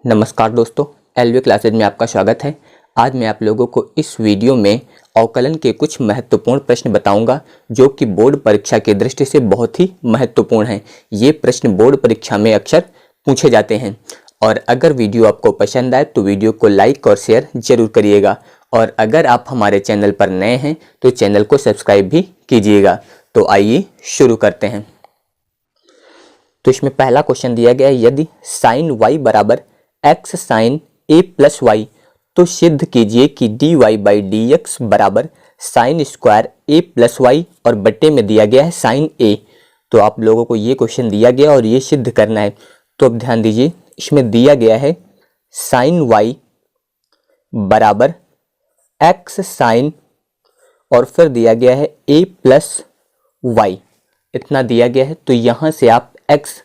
नमस्कार दोस्तों, LV classes में आपका स्वागत है। आज मैं आप लोगों को इस वीडियो में अवकलन के कुछ महत्वपूर्ण प्रश्न बताऊंगा जो कि बोर्ड परीक्षा की दृष्टि से बहुत ही महत्वपूर्ण हैं। ये प्रश्न बोर्ड परीक्षा में अक्सर पूछे जाते हैं और अगर वीडियो आपको पसंद आए तो वीडियो को लाइक और शेयर जरूर करिएगा और अगर आप हमारे चैनल पर नए हैं तो चैनल को सब्सक्राइब भी कीजिएगा। तो आइए शुरू करते हैं। तो इसमें पहला क्वेश्चन दिया गया है, यदि साइन y बराबर x sine a plus y तो सिद्ध कीजिए कि dy बाई डी एक्स बराबर sine square a plus y और बट्टे में दिया गया है साइन a। तो आप लोगों को ये क्वेश्चन दिया गया और ये सिद्ध करना है। तो अब ध्यान दीजिए, इसमें दिया गया है साइन y बराबर x साइन और फिर दिया गया है a प्लस वाई, इतना दिया गया है। तो यहाँ से आप x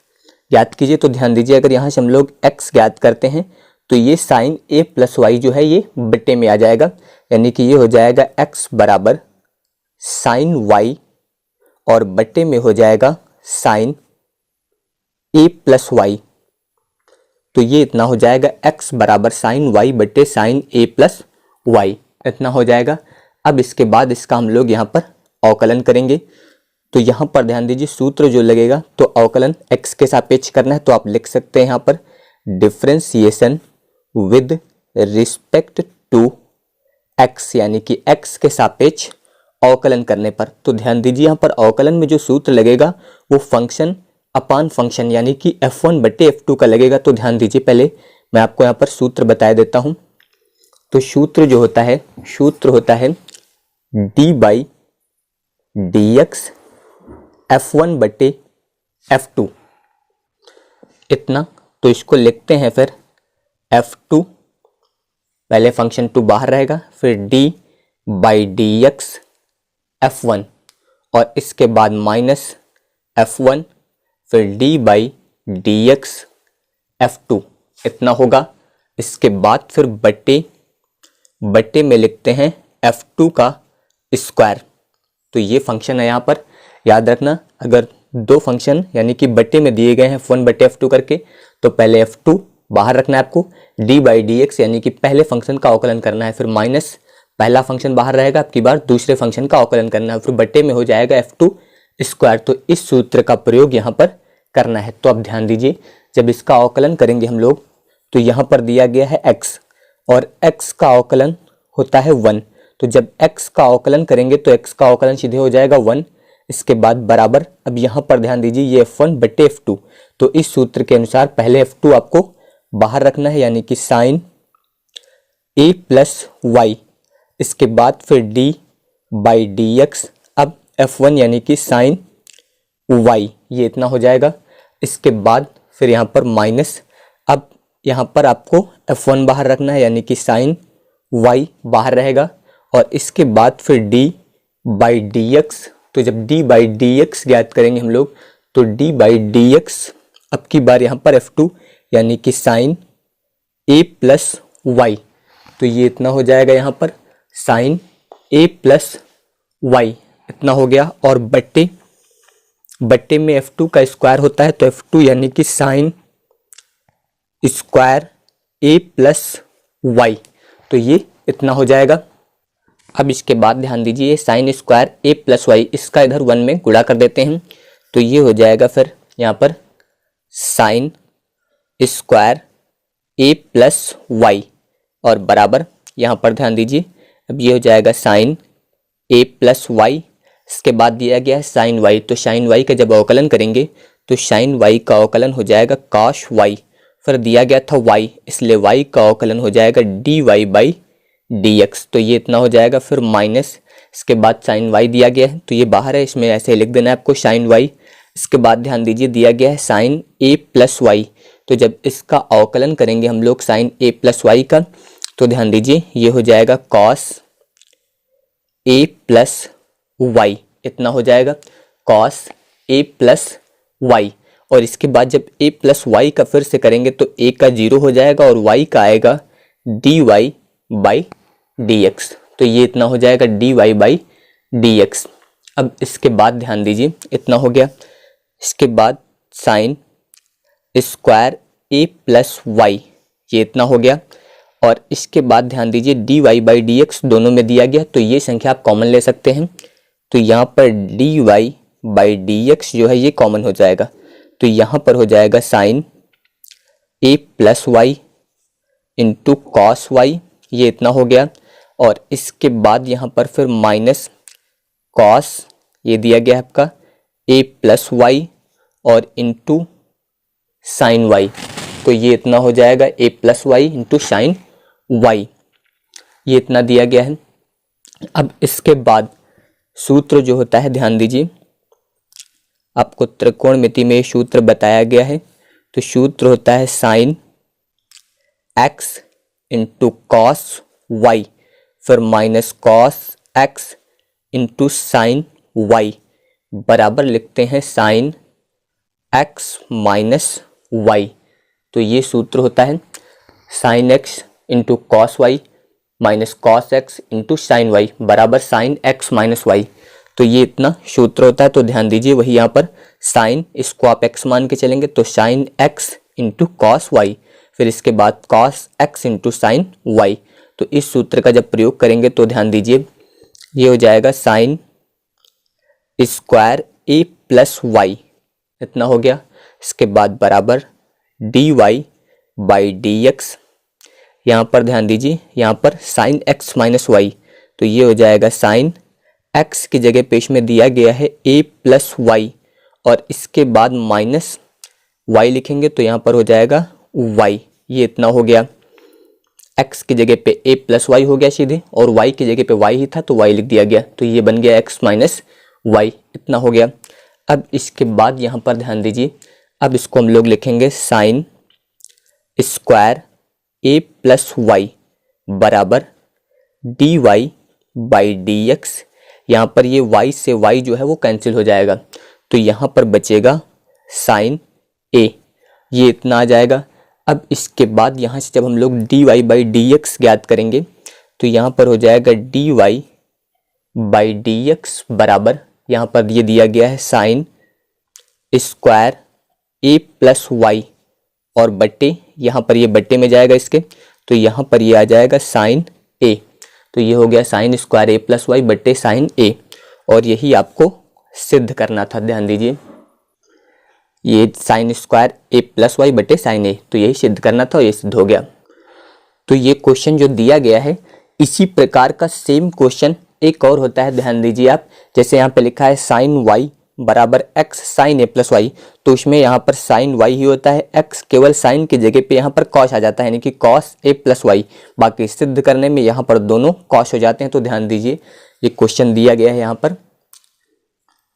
ज्ञात कीजिए। तो ध्यान दीजिए, अगर यहाँ से हम लोग x ज्ञात करते हैं तो ये साइन a प्लस वाई जो है ये बट्टे में आ जाएगा, यानी कि ये हो जाएगा x बराबर साइन y और बट्टे में हो जाएगा साइन a प्लस वाई। तो ये इतना हो जाएगा x बराबर साइन y बट्टे साइन a प्लस वाई, इतना हो जाएगा। अब इसके बाद इसका हम लोग यहाँ पर अवकलन करेंगे। तो यहाँ पर ध्यान दीजिए, सूत्र जो लगेगा तो अवकलन x के सापेक्ष करना है। तो आप लिख सकते हैं यहाँ पर differentiation with respect to x, यानी कि x के सापेक्ष अवकलन करने पर। तो ध्यान दीजिए, यहाँ पर अवकलन में जो सूत्र लगेगा वो फंक्शन अपान फंक्शन यानी कि f1 बट्टे f2 का लगेगा। तो ध्यान दीजिए, पहले मैं आपको यहाँ पर सूत्र बता देता हूँ। तो सूत्र जो होता है, सूत्र होता है d by d x f1 बट्टे f2, इतना। तो इसको लिखते हैं फिर f2, पहले फंक्शन 2 बाहर रहेगा, फिर d by d x f1 और इसके बाद माइनस f1 फिर d by d x f2, इतना होगा। इसके बाद फिर बट्टे में लिखते हैं f2 का स्क्वायर। तो ये फंक्शन है यहाँ पर, याद रखना। अगर दो फंक्शन यानी कि बट्टे में दिए गए हैं f1 बट्टे f2 करके, तो पहले f2 बाहर रखना है आपको, d बाई डी एक्स यानी कि पहले फंक्शन का अवकलन करना है, फिर माइनस पहला फंक्शन बाहर रहेगा, आपकी बार दूसरे फंक्शन का अवकलन करना है, फिर बट्टे में हो जाएगा f2 स्क्वायर। तो इस सूत्र का प्रयोग यहाँ पर करना है। तो अब ध्यान दीजिए, जब इसका अवकलन करेंगे हम लोग तो यहाँ पर दिया गया है x और x का अवकलन होता है 1। तो जब x का अवकलन करेंगे तो x का अवकलन सीधे हो जाएगा 1। इसके बाद बराबर, अब यहाँ पर ध्यान दीजिए, ये f1 बट्टे f2। तो इस सूत्र के अनुसार पहले f2 आपको बाहर रखना है, यानी कि साइन a प्लस वाई, इसके बाद फिर d बाई डी एक्स, अब f1 यानी कि साइन y, ये इतना हो जाएगा। इसके बाद फिर यहाँ पर माइनस, अब यहाँ पर आपको f1 बाहर रखना है, यानी कि साइन y बाहर रहेगा और इसके बाद फिर d बाई डी एक्स। तो जब d बाई डी एक्स ज्ञात करेंगे हम लोग तो d बाई डी एक्स, अब की बार यहाँ पर f2 यानी कि साइन a प्लस वाई। तो ये इतना हो जाएगा यहाँ पर साइन a प्लस वाई, इतना हो गया। और बट्टे में f2 का स्क्वायर होता है, तो f2 यानी कि sine square a plus y, तो ये इतना हो जाएगा। अब इसके बाद ध्यान दीजिए, sine square a plus y, इसका इधर 1 में गुणा कर देते हैं। तो ये हो जाएगा फिर यहाँ पर sine square a plus y और बराबर, यहाँ पर ध्यान दीजिए, अब ये हो जाएगा साइन a प्लस वाई। इसके बाद दिया गया है साइन y, तो साइन y का जब अवकलन करेंगे तो साइन y का अवकलन हो जाएगा कॉस y, फिर दिया गया था y, इसलिए y का अवकलन हो जाएगा dy बाई डी एक्स। तो ये इतना हो जाएगा, फिर माइनस, इसके बाद साइन y दिया गया है तो ये बाहर है, इसमें ऐसे लिख देना है आपको साइन y। इसके बाद ध्यान दीजिए, दिया गया है साइन a प्लस वाई, तो जब इसका अवकलन करेंगे हम लोग साइन a प्लस वाई का, तो ध्यान दीजिए ये हो जाएगा कॉस a प्लस वाई, इतना हो जाएगा कॉस a प्लस वाई। और इसके बाद जब a प्लस वाई का फिर से करेंगे तो a का 0 हो जाएगा और y का आएगा dy बाई डी एक्स। तो ये इतना हो जाएगा dy बाई डी एक्स। अब इसके बाद ध्यान दीजिए, इतना हो गया। इसके बाद sine square a plus y, ये इतना हो गया। और इसके बाद ध्यान दीजिए dy बाई डी एक्स दोनों में दिया गया, तो ये संख्या आप कॉमन ले सकते हैं। तो यहाँ पर dy बाई डी एक्स जो है ये कॉमन हो जाएगा, तो यहाँ पर हो जाएगा sine a plus y into cos y, ये इतना हो गया। और इसके बाद यहाँ पर फिर माइनस कॉस, ये दिया गया है आपका a प्लस वाई और इंटू साइन वाई, तो ये इतना हो जाएगा a plus y into sine y, ये इतना दिया गया है। अब इसके बाद सूत्र जो होता है, ध्यान दीजिए आपको त्रिकोणमिति में सूत्र बताया गया है, तो सूत्र होता है sine x into cos y फिर minus cos x into sine y बराबर लिखते हैं साइन एक्स माइनस वाई। तो ये सूत्र होता है sine x into cos y minus cos x into sine y बराबर साइन एक्स माइनस वाई, तो ये इतना सूत्र होता है। तो ध्यान दीजिए वही यहाँ पर साइन, इसको आप एक्स मान के चलेंगे तो sine x into cos y, फिर इसके बाद cos x into sine y. तो इस सूत्र का जब प्रयोग करेंगे तो ध्यान दीजिए ये हो जाएगा sine square a plus y, इतना हो गया। इसके बाद बराबर d y by d x, यहाँ पर ध्यान दीजिए यहाँ पर साइन एक्स माइनस वाई, तो ये हो जाएगा साइन एक्स की जगह पे इसमें दिया गया है a प्लस वाई और इसके बाद माइनस वाई लिखेंगे तो यहाँ पर हो जाएगा y, ये इतना हो गया। x की जगह पे a प्लस वाई हो गया सीधे और y की जगह पे y ही था तो y लिख दिया गया, तो ये बन गया x माइनस वाई, इतना हो गया। अब इसके बाद यहाँ पर ध्यान दीजिए, अब इसको हम लोग लिखेंगे sine square a plus y बराबर d y by d x, यहाँ पर ये y से y जो है वो कैंसिल हो जाएगा, तो यहाँ पर बचेगा साइन a, ये इतना आ जाएगा। अब इसके बाद यहाँ से जब हम लोग dy बाई डी एक्स ज्ञात करेंगे तो यहाँ पर हो जाएगा dy बाई डी एक्स बराबर, यहाँ पर ये दिया गया है sine square a plus y और बट्टे, यहाँ पर ये बट्टे में जाएगा इसके, तो यहाँ पर ये आ जाएगा साइन a, तो ये हो गया sign square a plus Y बट्टे साइन ए, और यही आपको सिद्ध करना था। ध्यान दीजिए ये sign square a plus Y बट्टे साइन ए, तो यही सिद्ध करना था और ये सिद्ध हो गया। तो ये क्वेश्चन जो दिया गया है इसी प्रकार का सेम क्वेश्चन एक और होता है, ध्यान दीजिए आप, जैसे यहाँ पे लिखा है साइन वाई बराबर एक्स साइन ए प्लस वाई, तो उसमें यहाँ पर साइन वाई ही होता है, एक्स केवल साइन की जगह पे यहाँ पर कॉस आ जाता है, यानी कि कॉस ए प्लस वाई, बाकी सिद्ध करने में यहाँ पर दोनों कॉस हो जाते हैं। तो ध्यान दीजिए ये क्वेश्चन दिया गया है, यहाँ पर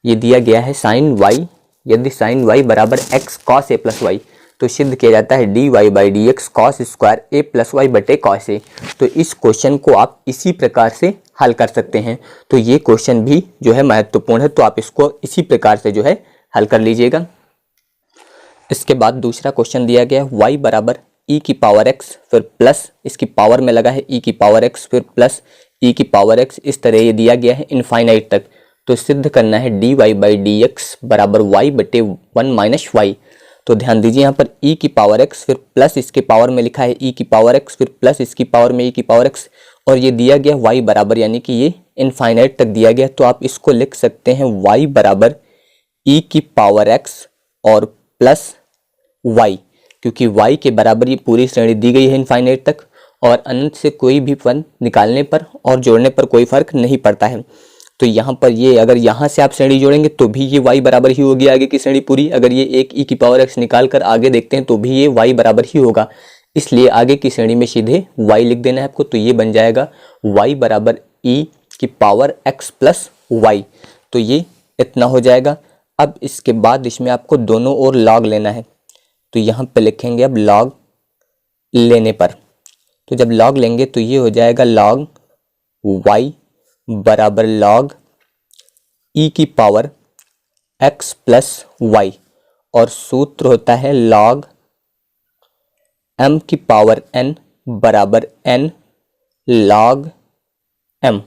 ये दिया गया है साइन वाई, यदि साइन वाई बराबर x cos a plus y तो सिद्ध किया जाता है d y by d x cos square a plus y बटे कॉस ए। तो इस क्वेश्चन को आप इसी प्रकार से हल कर सकते हैं। तो ये क्वेश्चन भी जो है महत्वपूर्ण है, तो आप इसको इसी प्रकार से जो है हल कर लीजिएगा। इसके बाद दूसरा क्वेश्चन दिया गया y बराबर e की पावर x फिर प्लस इसकी पावर में लगा है e की पावर x फिर प्लस e की पावर x, इस तरह ये दिया गया है इनफाइनाइट तक। तो सिद्ध करना है d y by d x बराबर वाई बटे वन माइनस वाई। तो ध्यान दीजिए यहाँ पर e की पावर x फिर प्लस इसके पावर में लिखा है e की पावर x फिर प्लस इसकी पावर में e की पावर x, और ये दिया गया y बराबर यानी कि ये इनफाइनाइट तक दिया गया, तो आप इसको लिख सकते हैं y बराबर e की पावर x और प्लस y, क्योंकि y के बराबर ये पूरी श्रेणी दी गई है इनफाइनाइट तक, और अनंत से कोई भी फल निकालने पर और जोड़ने पर कोई फर्क नहीं पड़ता है। तो यहाँ पर ये अगर यहाँ से आप श्रेणी जोड़ेंगे तो भी ये y बराबर ही होगी आगे की श्रेणी पूरी, अगर ये एक e की पावर x निकाल कर आगे देखते हैं तो भी ये y बराबर ही होगा, इसलिए आगे की श्रेणी में सीधे y लिख देना है आपको। तो ये बन जाएगा y बराबर e की पावर x प्लस वाई, तो ये इतना हो जाएगा। अब इसके बाद इसमें आपको दोनों ओर लॉग लेना है, तो यहाँ पे लिखेंगे अब लॉग लेने पर, तो जब लॉग लेंगे तो ये हो जाएगा लॉग y बराबर लॉग e की पावर x प्लस वाई, और सूत्र होता है लॉग m की पावर n बराबर n लॉग m।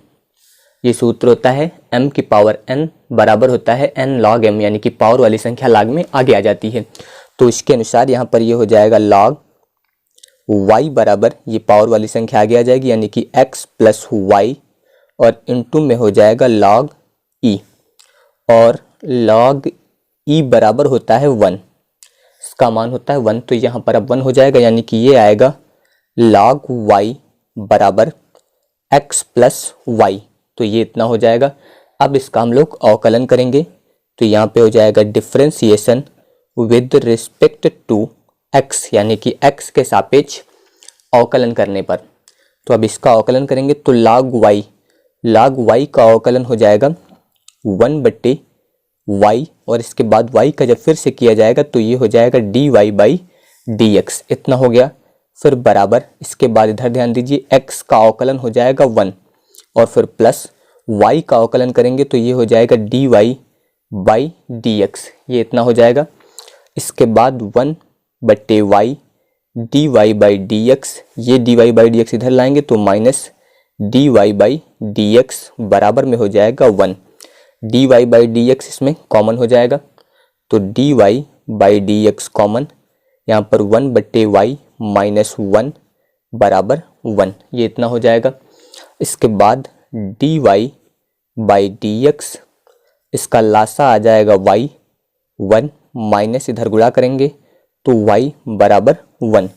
ये सूत्र होता है m की पावर n बराबर होता है n लॉग m, यानी कि पावर वाली संख्या लॉग में आगे आ जाती है। तो इसके अनुसार यहाँ पर ये हो जाएगा लॉग y बराबर ये पावर वाली संख्या आगे आ जाएगी, यानी कि x प्लस वाई और इनटू में हो जाएगा log e, और log e बराबर होता है 1, इसका मान होता है 1, तो यहाँ पर अब 1 हो जाएगा, यानी कि ये आएगा log y बराबर x प्लस वाई, तो ये इतना हो जाएगा। अब इसका हम लोग अवकलन करेंगे, तो यहाँ पे हो जाएगा differentiation with respect to x, यानी कि x के सापेक्ष अवकलन करने पर। तो अब इसका अवकलन करेंगे तो log y का अवकलन हो जाएगा 1/y, और इसके बाद y का जब फिर से किया जाएगा तो ये हो जाएगा dy/dx, इतना हो गया। फिर बराबर इसके बाद इधर ध्यान दीजिए x का अवकलन हो जाएगा 1, और फिर प्लस y का अवकलन करेंगे तो ये हो जाएगा dy/dx, ये इतना हो जाएगा। इसके बाद 1/y dy/dx, ये dy/dx इधर लाएंगे तो माइनस dy/dx बराबर में हो जाएगा 1, dy/dx इसमें कॉमन हो जाएगा, तो dy/dx कॉमन, यहाँ पर 1/y माइनस 1 बराबर 1, ये इतना हो जाएगा। इसके बाद dy/dx, इसका लासा आ जाएगा y, 1 माइनस इधर गुणा करेंगे तो y बराबर 1।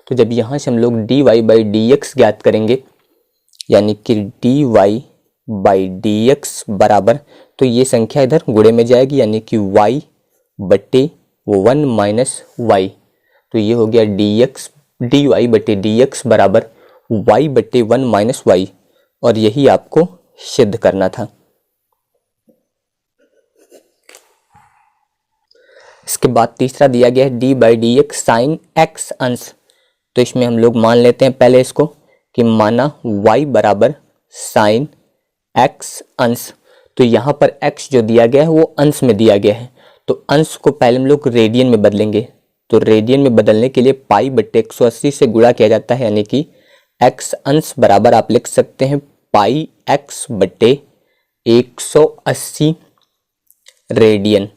तो जब यहाँ से हम लोग dy/dx ज्ञात करेंगे, यानी कि dy/dx बराबर, तो ये संख्या इधर गुणे में जाएगी, यानी कि y/1 माइनस y, तो ये हो गया dy/dx बराबर y/1 माइनस y, और यही आपको सिद्ध करना था। इसके बाद तीसरा दिया गया है d/dx साइन x अंश, तो इसमें हम लोग मान लेते हैं पहले इसको कि माना y बराबर साइन x अंश, तो यहाँ पर x जो दिया गया है वो अंश में दिया गया है, तो अंश को पहले हम लोग रेडियन में बदलेंगे, तो रेडियन में बदलने के लिए पाई/180 से गुणा किया जाता है, यानी कि x अंश बराबर आप लिख सकते हैं πx/180 रेडियन,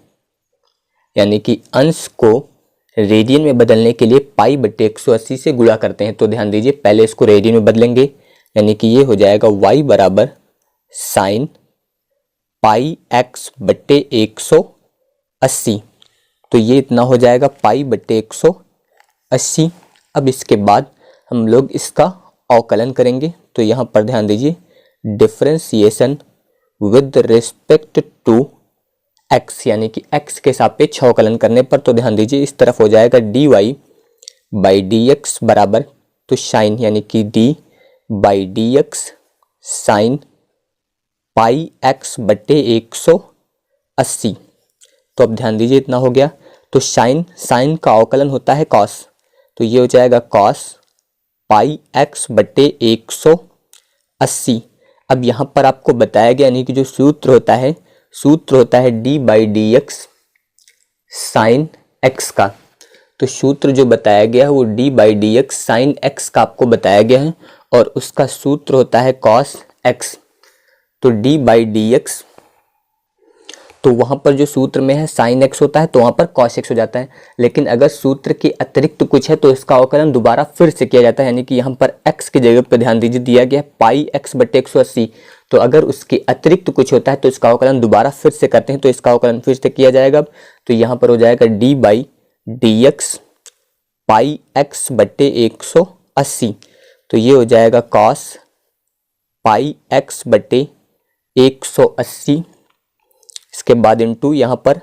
यानी कि अंश को रेडियन में बदलने के लिए पाई/180 से गुणा करते हैं। तो ध्यान दीजिए पहले इसको रेडियन में बदलेंगे, यानी कि ये हो जाएगा y बराबर साइन πx/180, तो ये इतना हो जाएगा पाई/180। अब इसके बाद हम लोग इसका अवकलन करेंगे, तो यहाँ पर ध्यान दीजिए differentiation with respect to x, यानी कि x के सापेक्ष अवकलन करने पर, तो ध्यान दीजिए इस तरफ हो जाएगा dy/dx बराबर, तो साइन यानी कि d/dx साइन πx/180, तो अब ध्यान दीजिए इतना हो गया। तो साइन का अवकलन होता है cos, तो ये हो जाएगा cos πx/180। अब यहाँ पर आपको बताया गया, यानी कि जो सूत्र होता है d/dx साइन x का, तो सूत्र जो बताया गया है वो d/dx साइन x का आपको बताया गया है, और उसका सूत्र होता है cos x, तो d/dx, तो वहाँ पर जो सूत्र में है साइन x होता है तो वहाँ पर cos x हो जाता है, लेकिन अगर सूत्र के अतिरिक्त कुछ है तो इसका अवकलन दोबारा फिर से किया जाता है, यानी कि यहाँ पर x की जगह पर ध्यान दीजिए दिया गया है πx/180, तो अगर उसके अतिरिक्त कुछ होता है तो इसका अवकलन दोबारा फिर से करते हैं, तो इसका अवकलन फिर से किया जाएगा। तो यहाँ पर हो जाएगा d/dx πx/180, तो ये हो जाएगा cos πx/180, इसके बाद इनटू यहाँ पर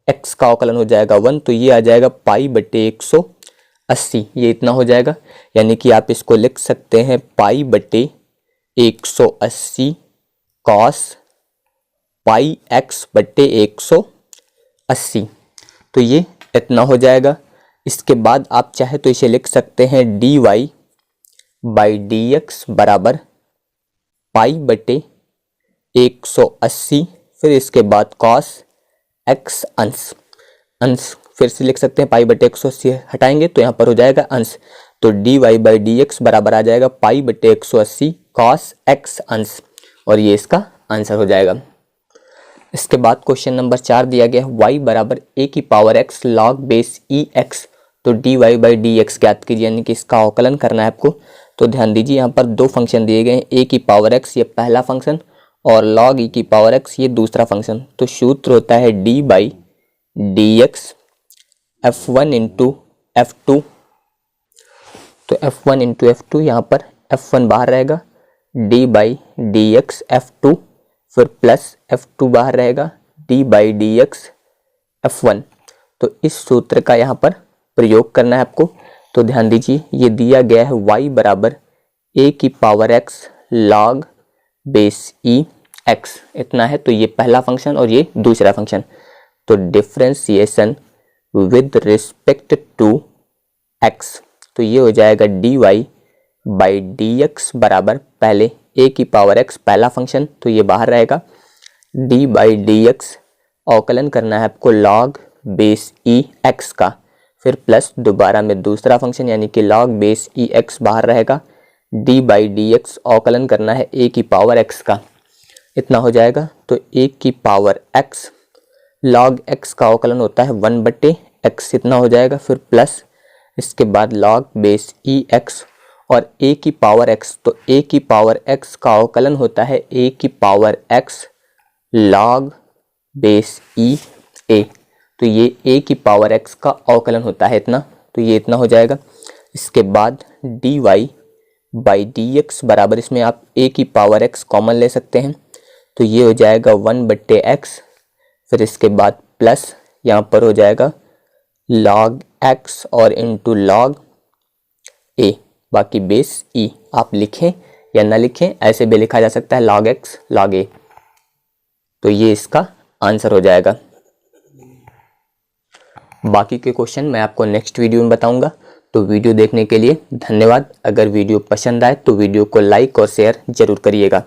x का अवकलन हो जाएगा 1, तो ये आ जाएगा π/180, ये इतना हो जाएगा, यानी कि आप इसको लिख सकते हैं π/180 cos πx/180, तो ये इतना हो जाएगा। इसके बाद आप चाहे तो इसे लिख सकते हैं dy/dx बराबर π/180, फिर इसके बाद cos x अंश फिर से लिख सकते हैं, π/180 हटाएंगे तो यहाँ पर हो जाएगा अंश, तो dy/dx बराबर आ जाएगा π/180 cos x अंश, और ये इसका आंसर हो जाएगा। इसके बाद क्वेश्चन नंबर 4 दिया गया है y बराबर a की power x log base ex, तो dy बाई डी एक्स ज्ञात कीजिए, यानी कि इसका अवकलन करना है आपको। तो ध्यान दीजिए यहाँ पर दो फंक्शन दिए गए हैं, ए की पावर एक्स ये पहला फंक्शन और log e की पावर एक्स ये दूसरा फंक्शन। तो सूत्र होता है D by d x F1 into F2। तो F1 इंटू F2, यहाँ पर F1 बाहर रहेगा, D by d x F2, फिर प्लस F2 बाहर रहेगा, D by d x F1। तो इस सूत्र का यहाँ पर प्रयोग करना है आपको। तो ध्यान दीजिए ये दिया गया है y बराबर a की power x log base e x, इतना है। तो ये पहला फंक्शन और ये दूसरा फंक्शन। तो differentiation with respect to x, तो ये हो जाएगा dy बाई डी एक्स बराबर पहले a की पावर x पहला फंक्शन, तो ये बाहर रहेगा, d बाई डी एक्स अवकलन करना है आपको log बेस ई एक्स का, फिर प्लस दोबारा में दूसरा फंक्शन यानी कि log बेस ई एक्स बाहर रहेगा, d बाई डी एक्स अवकलन करना है a की पावर x का, इतना हो जाएगा। तो a की पावर x log x का अवकलन होता है 1/x, इतना हो जाएगा, फिर प्लस इसके बाद log बेस ई एक्स और a की पावर x, तो a की पावर x का अवकलन होता है a की power x log base E a, तो ये a की पावर x का अवकलन होता है इतना, तो ये इतना हो जाएगा। इसके बाद dy बाई डी एक्स बराबर, इसमें आप a की पावर x कॉमन ले सकते हैं, तो ये हो जाएगा 1/x, फिर इसके बाद प्लस यहाँ पर हो जाएगा log x और इंटू log a, बाकी बेस e। आप लिखें या ना लिखें ऐसे भी लिखा जा सकता है log x log a, तो ये इसका आंसर हो जाएगा। बाकी के क्वेश्चन मैं आपको नेक्स्ट वीडियो में बताऊंगा। तो वीडियो देखने के लिए धन्यवाद। अगर वीडियो पसंद आए तो वीडियो को लाइक और शेयर जरूर करिएगा।